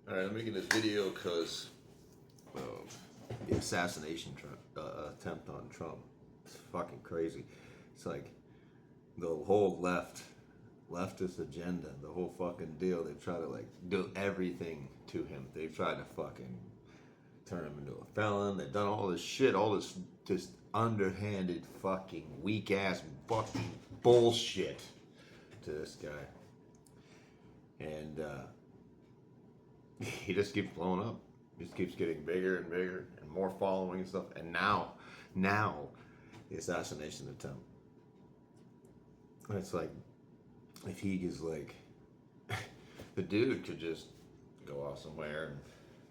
All right, I'm making this video because the assassination attempt on Trump. It's fucking crazy. It's like the whole leftist agenda, the whole fucking deal. They've tried to like do everything to him. They've tried to fucking turn him into a felon. They've done all this shit, all this just underhanded fucking weak ass fucking bullshit to this guy. And he just keeps blowing up. He just keeps getting bigger and bigger and more following and stuff. And now, the assassination attempt. And it's like, if he is like, the dude could just go off somewhere and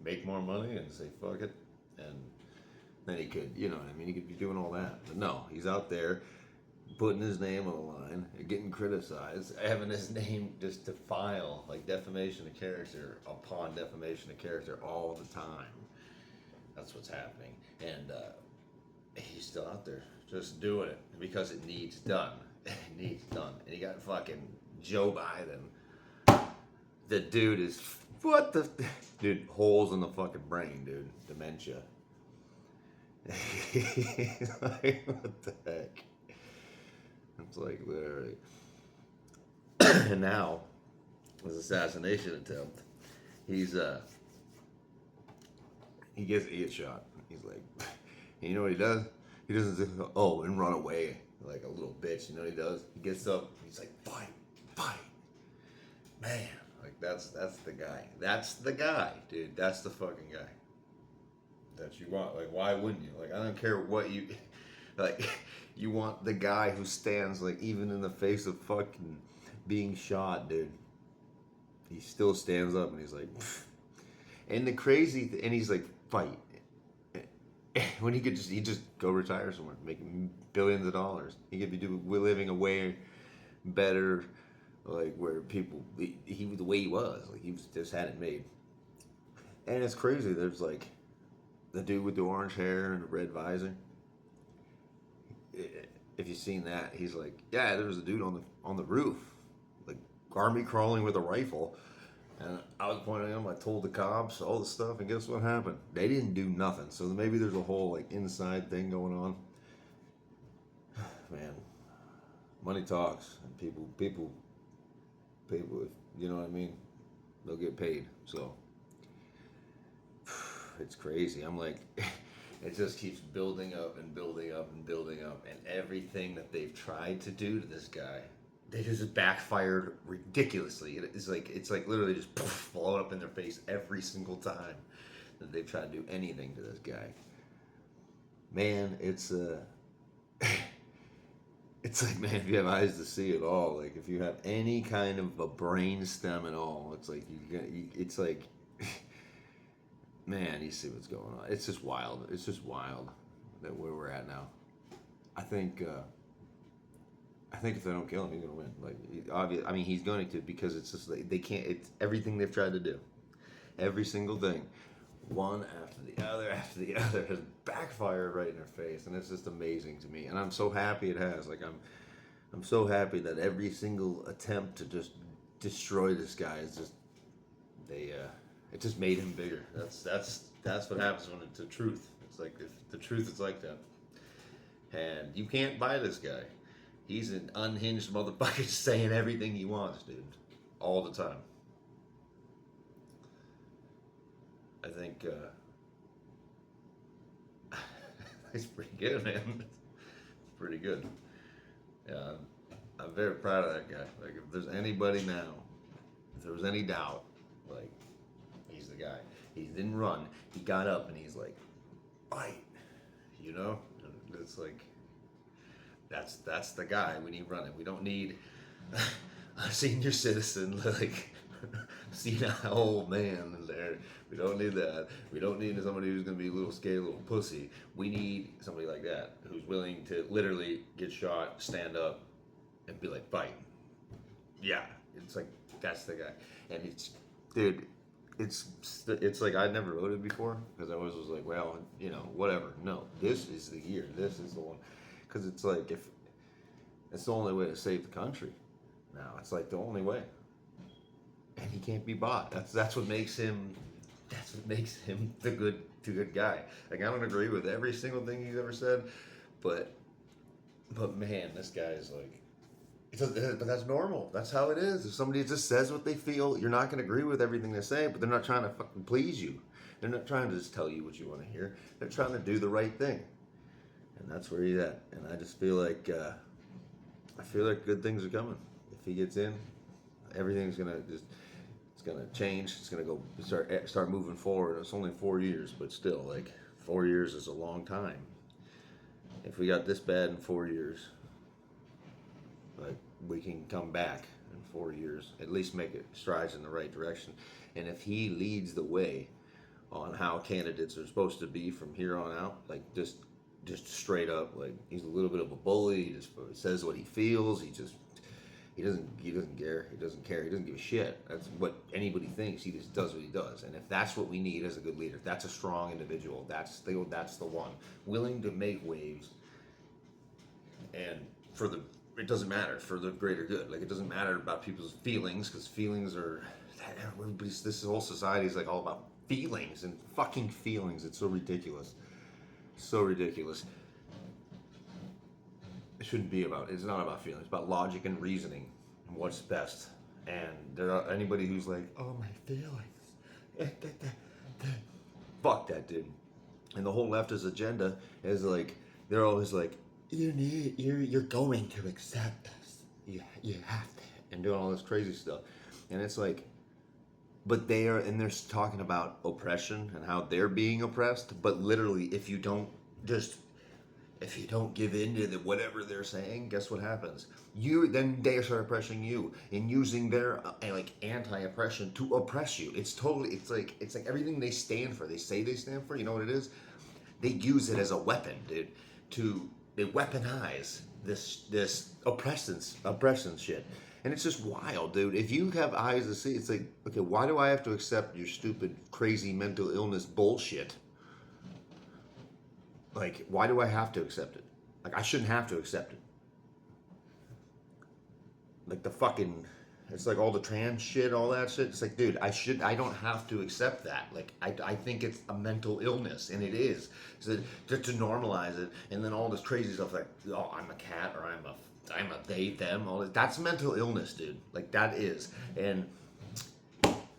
make more money and say fuck it, and then he could, you know what I mean, he could be doing all that. But no, he's out there putting his name on the line, getting criticized, having his name just defile, like defamation of character upon defamation of character all the time. That's what's happening. And he's still out there just doing it because it needs done. It needs done. And he got fucking Joe Biden. The dude is, what the, dude, holes in the fucking brain, dude. Dementia. Like, what the heck? It's like literally. And now, his assassination attempt, he gets shot. He's like, you know what he does? He doesn't just go, oh, and run away like a little bitch. You know what he does? He gets up. He's like, fight, man. Like that's the guy. That's the guy, dude. That's the fucking guy that you want. Like, why wouldn't you? Like, I don't care what you, like, you want the guy who stands, like, even in the face of fucking being shot, dude. He still stands up and he's like, pfft. And the crazy, and he's like, fight. When he just go retire somewhere, making billions of dollars. He could be living a way better, like where people, he the way he was, like he just had it made. And it's crazy. There's like the dude with the orange hair and the red visor. If you've seen that, he's like, yeah, there was a dude on the roof, like army crawling with a rifle. And I was pointing at him, I told the cops all the stuff, and guess what happened? They didn't do nothing. So maybe there's a whole like inside thing going on. Man, money talks, and people, if, you know what I mean, they'll get paid. So it's crazy. I'm like, it just keeps building up and building up and building up, and everything that they've tried to do to this guy, they just backfired ridiculously. It's like literally just poof, blow up in their face every single time that they've tried to do anything to this guy. Man, it's it's like, man, if you have eyes to see it all, like if you have any kind of a brain stem at all, it's like it's like, man, you see what's going on. It's just wild. It's just wild that where we're at now. I think if they don't kill him, he's gonna win. Like, I mean, he's going to, because it's just like they can't. It's everything they've tried to do, every single thing, one after the other has backfired right in their face, and it's just amazing to me. And I'm so happy it has. Like I'm so happy that every single attempt to just destroy this guy is just it just made him bigger. That's what happens when it's the truth. It's like if the truth is like that, and you can't buy this guy. He's an unhinged motherfucker saying everything he wants, dude. All the time. I think it's pretty good, man. It's pretty good. Yeah, I'm very proud of that guy. Like, if there's anybody now, if there was any doubt, like, he's the guy. He didn't run. He got up and he's like, fight. You know? It's like, that's the guy we need running. We don't need a senior citizen, like senile old man in there. We don't need that. We don't need somebody who's gonna be a little scared, little pussy. We need somebody like that who's willing to literally get shot, stand up, and be like, fight. Yeah, it's like that's the guy. And it's, dude, it's like I never voted before because I always was like, well, you know, whatever. No, this is the year. This is the one. Because it's like, if it's the only way to save the country now, it's like the only way. and he can't be bought. That's what makes him. That's what makes him the good guy. Like, I don't agree with every single thing he's ever said, but man, this guy is like. But that's normal. That's how it is. If somebody just says what they feel, you're not going to agree with everything they say, but they're not trying to fucking please you. They're not trying to just tell you what you want to hear. They're trying to do the right thing, and that's where he's at. And I just feel like good things are coming. If he gets in, everything's gonna just it's gonna change. It's gonna go start moving forward. It's only 4 years, but still, like 4 years is a long time. If we got this bad in 4 years, like, we can come back in 4 years, at least make it strides in the right direction. And if he leads the way on how candidates are supposed to be from here on out, like just straight up, like, he's a little bit of a bully. He just says what he feels. He doesn't care. He doesn't give a shit. That's what anybody thinks. He just does what he does. And if that's what we need as a good leader, that's a strong individual. That's the one willing to make waves, and it doesn't matter, for the greater good. Like, it doesn't matter about people's feelings, because feelings are, this whole society is like all about feelings and fucking feelings. It's so ridiculous. So ridiculous. It shouldn't be about, it's not about feelings. It's about logic and reasoning and what's best. And anybody who's like, oh, my feelings. Fuck that, dude. And the whole leftist agenda is like, they're always like, you're going to accept us. You have to, and doing all this crazy stuff. And it's like, but they're talking about oppression and how they're being oppressed. But literally, if you don't give in to whatever they're saying, guess what happens? Then they start oppressing you and using their like anti-oppression to oppress you. It's like everything they stand for. They say they stand for. You know what it is? They use it as a weapon, dude. They weaponize this oppression shit. And it's just wild, dude. If you have eyes to see, it's like, okay, why do I have to accept your stupid, crazy mental illness bullshit? Like, why do I have to accept it? Like, I shouldn't have to accept it. Like it's like all the trans shit, all that shit. It's like, dude, I don't have to accept that. Like, I think it's a mental illness, and it is. So to normalize it, and then all this crazy stuff like, oh, I'm a cat, or I'm a they, them, all that. That's mental illness, dude. Like, that is. And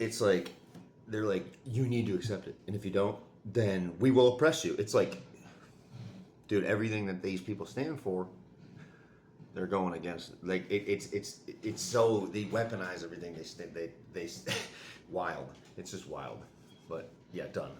it's like, they're like, you need to accept it. And if you don't, then we will oppress you. It's like, dude, everything that these people stand for, they're going against. Like, it's so, they weaponize everything. They wild. It's just wild. But yeah, done.